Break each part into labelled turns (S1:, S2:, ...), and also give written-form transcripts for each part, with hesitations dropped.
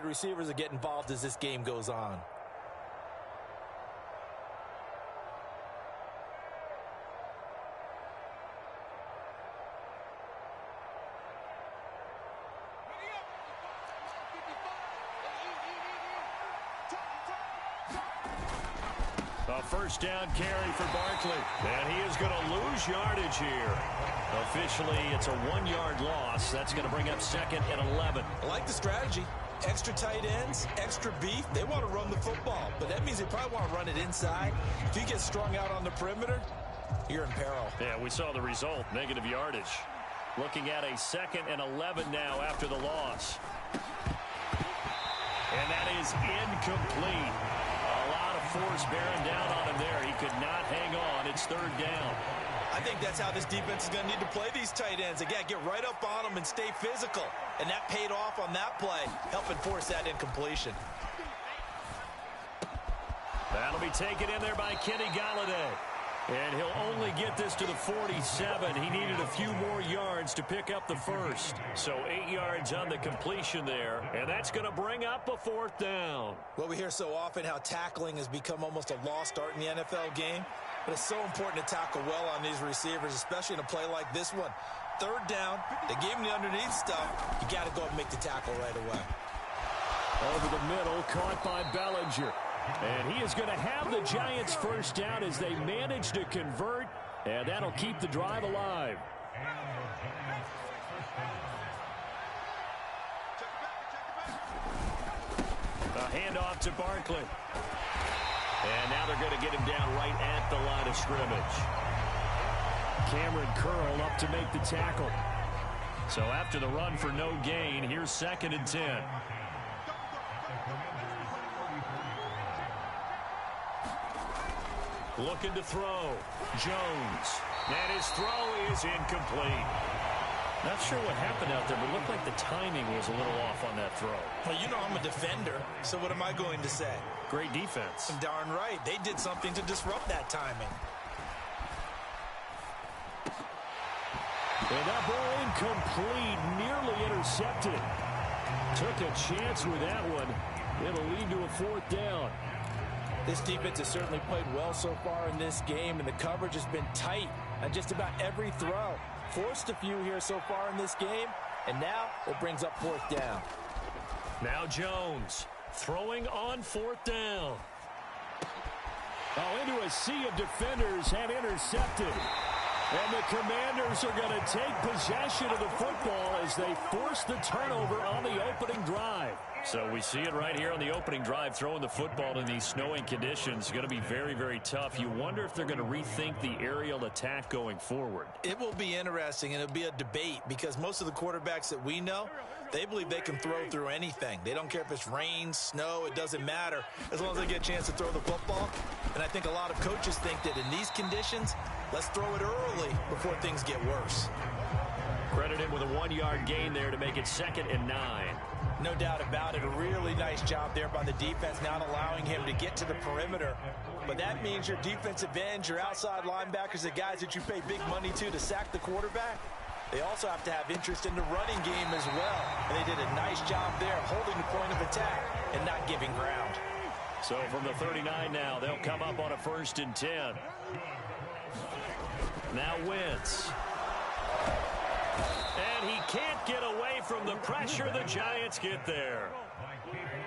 S1: wide receivers will get involved as this game goes on.
S2: A first down carry for Barkley. And he is going to lose yardage here. Officially, it's a 1-yard loss. That's going to bring up 2nd and 11.
S1: I like the strategy. Extra tight ends, extra beef. They want to run the football, but that means they probably want to run it inside. If you get strung out on the perimeter, you're in peril.
S2: Yeah, we saw the result, negative yardage. Looking at a 2nd and 11 now after the loss. And that is incomplete. A lot of force bearing down on him there. He could not hang on. It's 3rd down.
S1: I think that's how this defense is going to need to play these tight ends. Again, get right up on them and stay physical. And that paid off on that play, helping force that incompletion.
S2: That'll be taken in there by Kenny Golladay. And he'll only get this to the 47. He needed a few more yards to pick up the first. So 8 yards on the completion there. And that's going to bring up a 4th down.
S1: Well, we hear so often how tackling has become almost a lost art in the NFL game. But it's so important to tackle well on these receivers, especially in a play like this one. 3rd down, they gave him the underneath stuff. You got to go and make the tackle right away.
S2: Over the middle, caught by Bellinger. And he is going to have the Giants first down as they manage to convert, and that'll keep the drive alive. A handoff to Barkley. And now they're going to get him down right at the line of scrimmage. Cameron Curl up to make the tackle. So after the run for no gain, here's 2nd and 10. Looking to throw. Jones. And his throw is incomplete. Not sure what happened out there, but it looked like the timing was a little off on that throw.
S1: Well, you know I'm a defender, so what am I going to say?
S2: Great defense.
S1: Darn right. They did something to disrupt that timing.
S2: And that ball incomplete, nearly intercepted. Took a chance with that one. It'll lead to a 4th down.
S1: This defense has certainly played well so far in this game, and the coverage has been tight on just about every throw. Forced a few here so far in this game, and now it brings up 4th down.
S2: Now Jones throwing on 4th down. Oh, into a sea of defenders and intercepted. And the Commanders are going to take possession of the football as they force the turnover on the opening drive. So we see it right here on the opening drive, throwing the football in these snowing conditions. Going to be very, very tough. You wonder if they're going to rethink the aerial attack going forward.
S1: It will be interesting, and it'll be a debate because most of the quarterbacks that we know, they believe they can throw through anything. They don't care if it's rain, snow, it doesn't matter as long as they get a chance to throw the football. And I think a lot of coaches think that in these conditions, let's throw it early before things get worse.
S2: Credit him with a 1-yard gain there to make it 2nd and 9.
S1: No doubt about it. A really nice job there by the defense, not allowing him to get to the perimeter. But that means your defensive ends, your outside linebackers, the guys that you pay big money to sack the quarterback, they also have to have interest in the running game as well. And they did a nice job there holding the point of attack and not giving ground.
S2: So from the 39 now, they'll come up on a 1st and 10. Now Wentz. And he can't get away from the pressure. The Giants get there.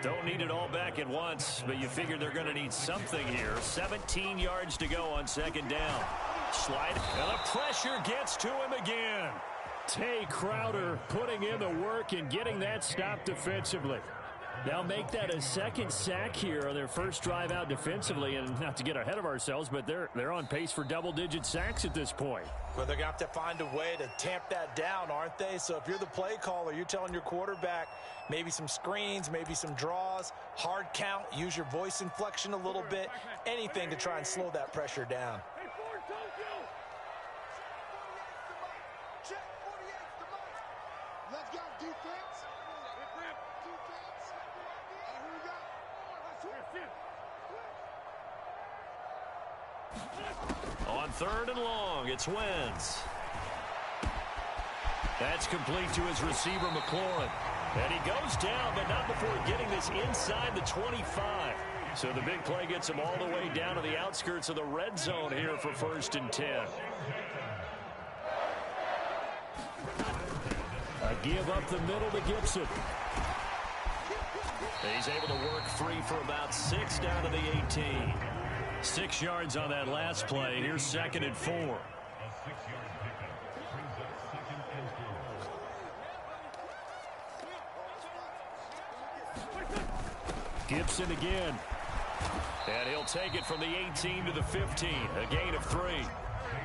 S2: Don't need it all back at once, but you figure they're going to need something here. 17 yards to go on 2nd down. Slide, and the pressure gets to him again. Tay Crowder putting in the work and getting that stop defensively. They'll make that a 2nd sack here on their first drive out defensively, and not to get ahead of ourselves, but they're on pace for double-digit sacks at this point.
S1: Well, they're going to have to find a way to tamp that down, aren't they? So if you're the play caller, you're telling your quarterback maybe some screens, maybe some draws, hard count, use your voice inflection a little bit, anything to try and slow that pressure down.
S2: On 3rd and long, it's Wentz. That's complete to his receiver, McLaurin. And he goes down, but not before getting this inside the 25. So the big play gets him all the way down to the outskirts of the red zone here for 1st and 10. A give up the middle to Gibson. He's able to work free for about 6 down to the 18. 6 yards on that last play. Here's 2nd and 4. Gibson again. And he'll take it from the 18 to the 15. A gain of 3.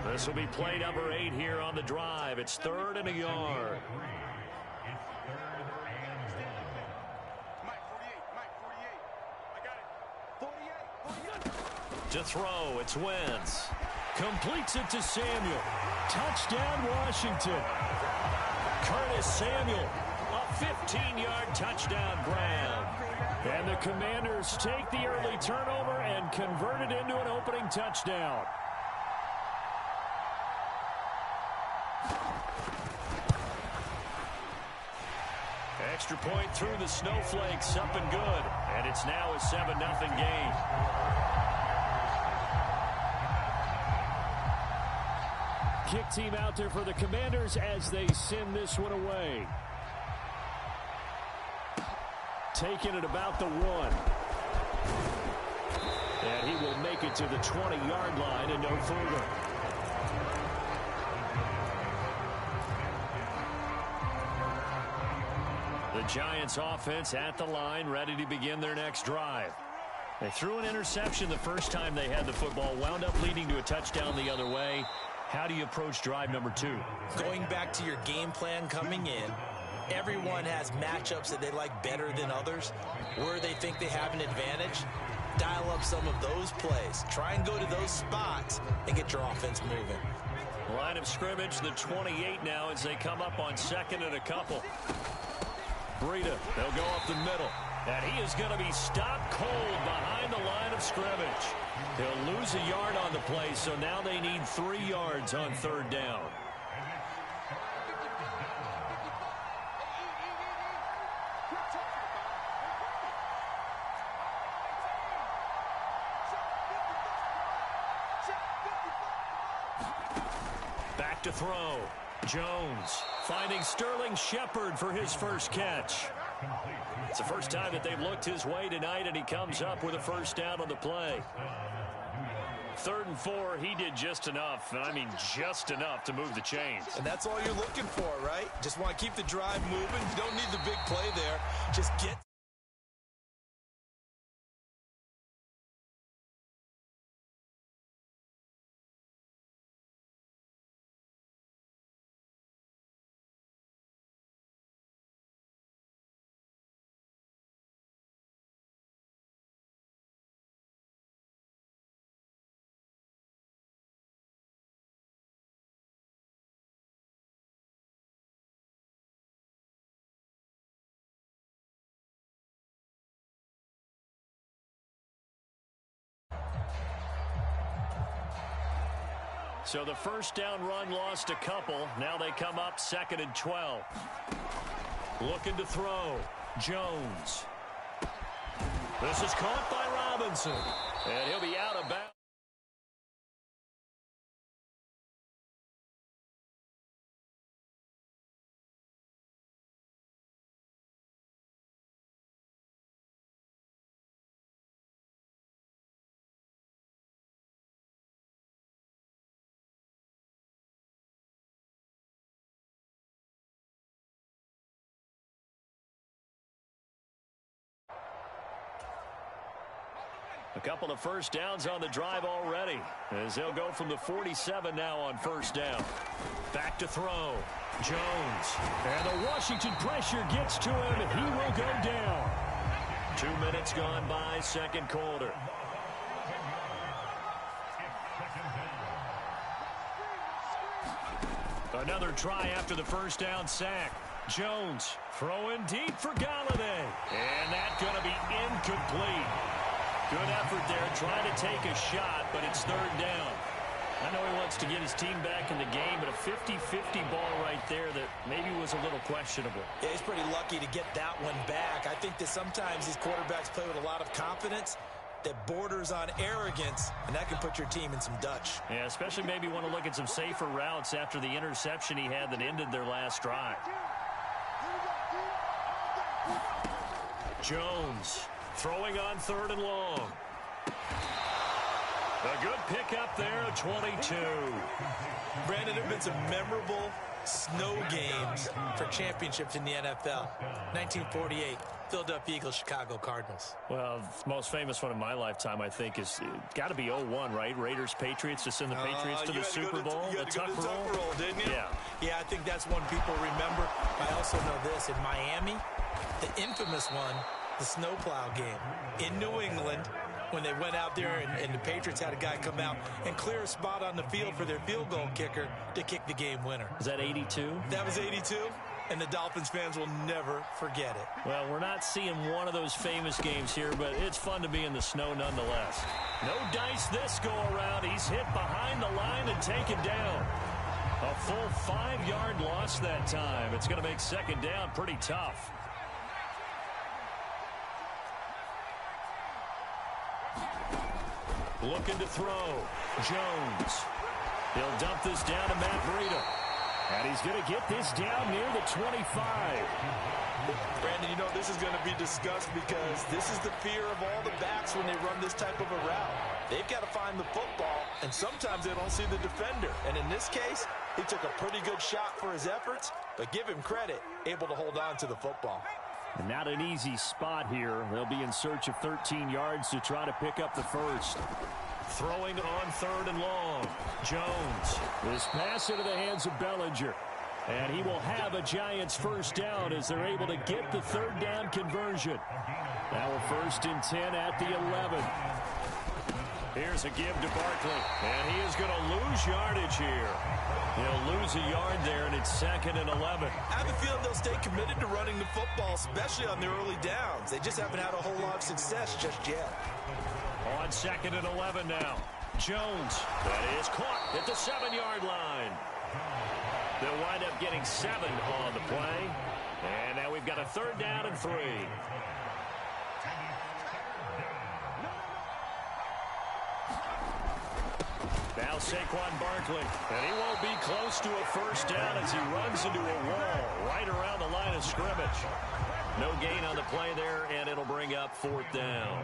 S2: This will be play number 8 here on the drive. It's 3rd and a yard. To throw, it's Wentz. Completes it to Samuel. Touchdown, Washington. Curtis Samuel, a 15-yard touchdown grab. And the Commanders take the early turnover and convert it into an opening touchdown. Extra point through the snowflakes, up and good. And it's now a 7-0 game. Kick team out there for the Commanders as they send this one away. Taking it about the 1. And he will make it to the 20-yard line and no further. The Giants offense at the line, ready to begin their next drive. They threw an interception the first time they had the football, wound up leading to a touchdown the other way. How do you approach drive number 2?
S1: Going back to your game plan coming in, everyone has matchups that they like better than others, where they think they have an advantage. Dial up some of those plays. Try and go to those spots and get your offense moving.
S2: Line of scrimmage, the 28 now as they come up on 2nd and a couple. Breida, they'll go up the middle. And he is going to be stopped cold behind the line of scrimmage. He'll lose a yard on the play, so now they need 3 yards on 3rd down. Back to throw. Jones finding Sterling Shepard for his first catch. It's the first time that they've looked his way tonight, and he comes up with a 1st down on the play. 3rd and 4, he did just enough, and I mean just enough to move the chains.
S1: And that's all you're looking for, right? Just want to keep the drive moving. You don't need the big play there. Just get...
S2: So the 1st down run lost a couple. Now they come up 2nd and 12. Looking to throw. Jones. This is caught by Robinson. And he'll be out of bounds. A couple of 1st downs on the drive already, as they'll go from the 47 now on 1st down. Back to throw. Jones. And the Washington pressure gets to him, and he will go down. 2 minutes gone by, 2nd quarter. Another try after the 1st down sack. Jones throwing deep for Galladay. And that's going to be incomplete. Good effort there, trying to take a shot, but it's 3rd down. I know he wants to get his team back in the game, but a 50-50 ball right there that maybe was a little questionable.
S1: Yeah, he's pretty lucky to get that one back. I think that sometimes these quarterbacks play with a lot of confidence that borders on arrogance, and that can put your team in some Dutch.
S2: Yeah, especially maybe want to look at some safer routes after the interception he had that ended their last drive. Jones throwing on 3rd and long. A good pickup there at 22.
S1: Brandon, there have been some memorable snow games for championships in the NFL. 1948, Philadelphia Eagles, Chicago Cardinals.
S2: Well, the most famous one in my lifetime, I think, is got to be 0-1, right? Raiders, Patriots, to send the Patriots to the Super Bowl.
S1: You had to go to the Tuck roll, didn't you?
S2: Yeah.
S1: Yeah, I think that's one people remember. I also know this. In Miami, the infamous one, the snowplow game. In New England, when they went out there and the Patriots had a guy come out and clear a spot on the field for their field goal kicker to kick the game winner.
S2: Is that 82?
S1: That was 82, and the Dolphins fans will never forget it.
S2: Well, we're not seeing one of those famous games here, but it's fun to be in the snow nonetheless. No dice this go around. He's hit behind the line and taken down. A full 5-yard loss that time. It's going to make 2nd down pretty tough. Looking to throw. Jones. He'll dump this down to Matt Breida. And he's going to get this down near the 25.
S1: Brandon, you know, this is going to be discussed because this is the fear of all the backs when they run this type of a route. They've got to find the football, and sometimes they don't see the defender. And in this case, he took a pretty good shot for his efforts, but give him credit, able to hold on to the football.
S2: And not an easy spot here. They'll be in search of 13 yards to try to pick up the first. Throwing on 3rd and long. Jones. This pass into the hands of Bellinger. And he will have a Giants first down as they're able to get the 3rd down conversion. Now a 1st and 10 at the 11. Here's a give to Barkley. And he is going to lose yardage here. He'll lose a yard there, and it's 2nd and 11.
S1: I have a feeling they'll stay committed to running the football, especially on the early downs. They just haven't had a whole lot of success just yet.
S2: On 2nd and 11 now. Jones. That is caught at the 7-yard line. They'll wind up getting 7 on the play. And now we've got a 3rd down and 3. Now Saquon Barkley, and he won't be close to a first down as he runs into a wall right around the line of scrimmage. No gain on the play there, and it'll bring up 4th down.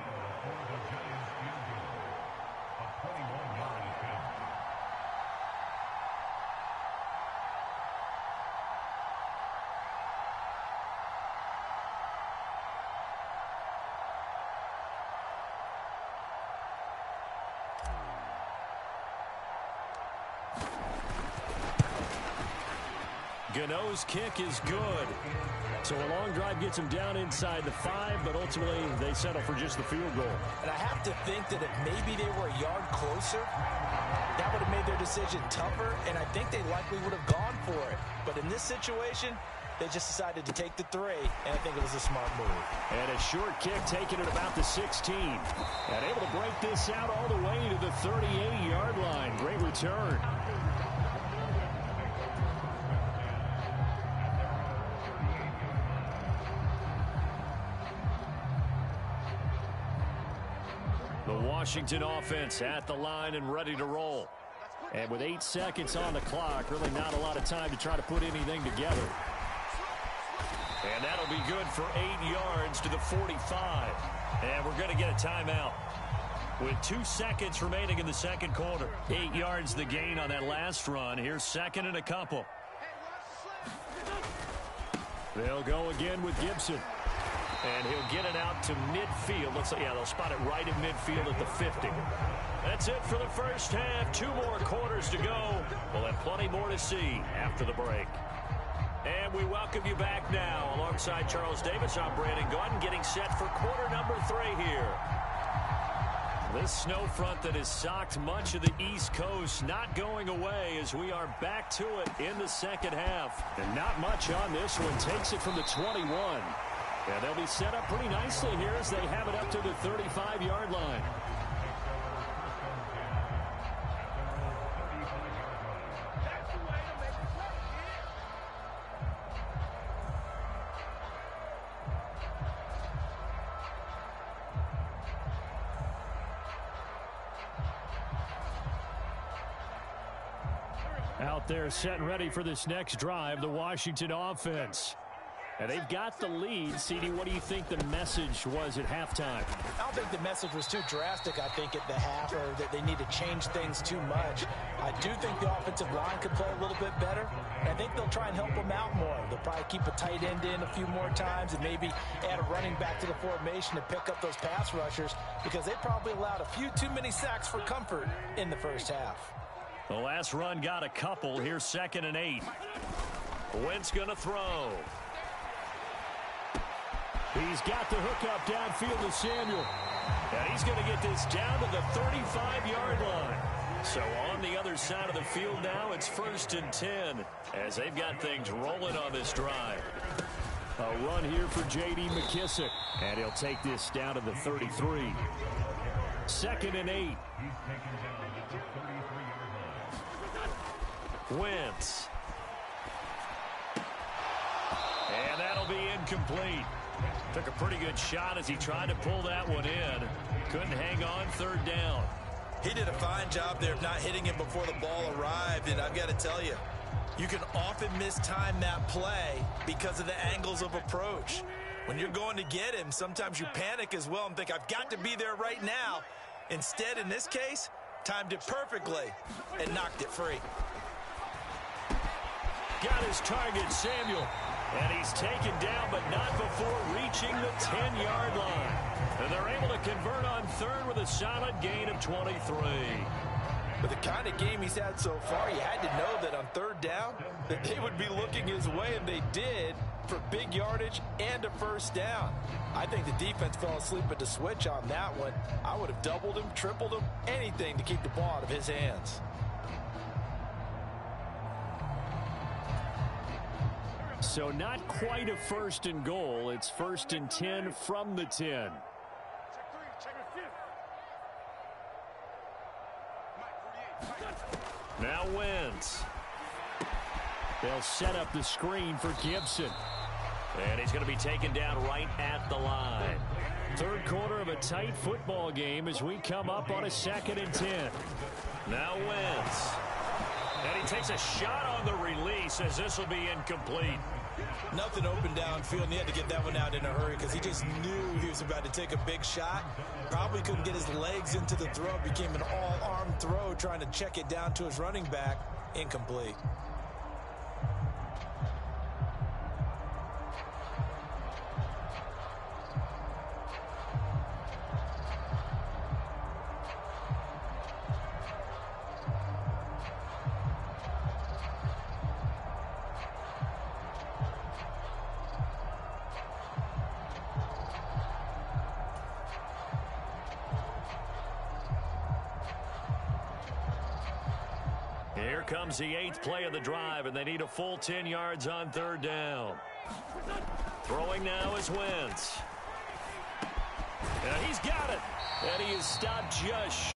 S2: Gano's kick is good. So a long drive gets him down inside the 5, but ultimately they settle for just the field goal.
S1: And I have to think that if maybe they were a yard closer, that would have made their decision tougher, and I think they likely would have gone for it. But in this situation, they just decided to take the 3, and I think it was a smart move.
S2: And a short kick taken at about the 16. And able to break this out all the way to the 38-yard line. Great return. Washington offense at the line and ready to roll. And with 8 seconds on the clock, really not a lot of time to try to put anything together. And that'll be good for 8 yards to the 45. And we're going to get a timeout. With 2 seconds remaining in the second quarter. 8 yards the gain on that last run. Here's 2nd and a couple. They'll go again with Gibson. And he'll get it out to midfield. They'll spot it right in midfield at the 50. That's it for the first half. 2 more quarters to go. We'll have plenty more to see after the break. And we welcome you back now. Alongside Charles Davis, I'm Brandon Gordon, getting set for quarter number 3 here. This snow front that has socked much of the East Coast not going away as we are back to it in the second half. And not much on this one. Takes it from the 21. And they'll be set up pretty nicely here as they have it up to the 35-yard line. Out there set and ready for this next drive, the Washington offense. And they've got the lead. CD, what do you think the message was at halftime?
S1: I don't think the message was too drastic, I think, at the half, or that they need to change things too much. I do think the offensive line could play a little bit better. And I think they'll try and help them out more. They'll probably keep a tight end in a few more times and maybe add a running back to the formation to pick up those pass rushers, because they probably allowed a few too many sacks for comfort in the first half.
S2: The last run got a couple. Here's 2nd and 8. Wentz going to throw. He's got the hook up downfield to Samuel. And he's going to get this down to the 35-yard line. So on the other side of the field now, it's 1st and 10 as they've got things rolling on this drive. A run here for J.D. McKissick. And he'll take this down to the 33. 2nd and 8. Wentz. And that'll be incomplete. Took a pretty good shot as he tried to pull that one in. Couldn't hang on 3rd down.
S1: He did a fine job there of not hitting him before the ball arrived, and I've got to tell you, you can often mistime that play because of the angles of approach. When you're going to get him, sometimes you panic as well and think, I've got to be there right now. Instead, in this case, timed it perfectly and knocked it free.
S2: Got his target, Samuel. And he's taken down, but not before reaching the 10-yard line. And they're able to convert on 3rd with a solid gain of 23.
S1: With the kind of game he's had so far, you had to know that on 3rd down, that they would be looking his way, and they did, for big yardage and a 1st down. I think the defense fell asleep at the switch on that one. I would have doubled him, tripled him, anything to keep the ball out of his hands.
S2: So not quite a 1st and goal. It's 1st and 10 from the 10. Now Wentz. They'll set up the screen for Gibson. And he's going to be taken down right at the line. 3rd quarter of a tight football game as we come up on a 2nd and 10. Now Wentz. And he takes a shot on the release as this will be incomplete.
S1: Nothing open downfield, and he had to get that one out in a hurry because he just knew he was about to take a big shot. Probably couldn't get his legs into the throw. Became an all-arm throw trying to check it down to his running back. Incomplete.
S2: Here comes the 8th play of the drive, and they need a full 10 yards on 3rd down. Throwing now is Wentz. And he's got it. And he is stopped just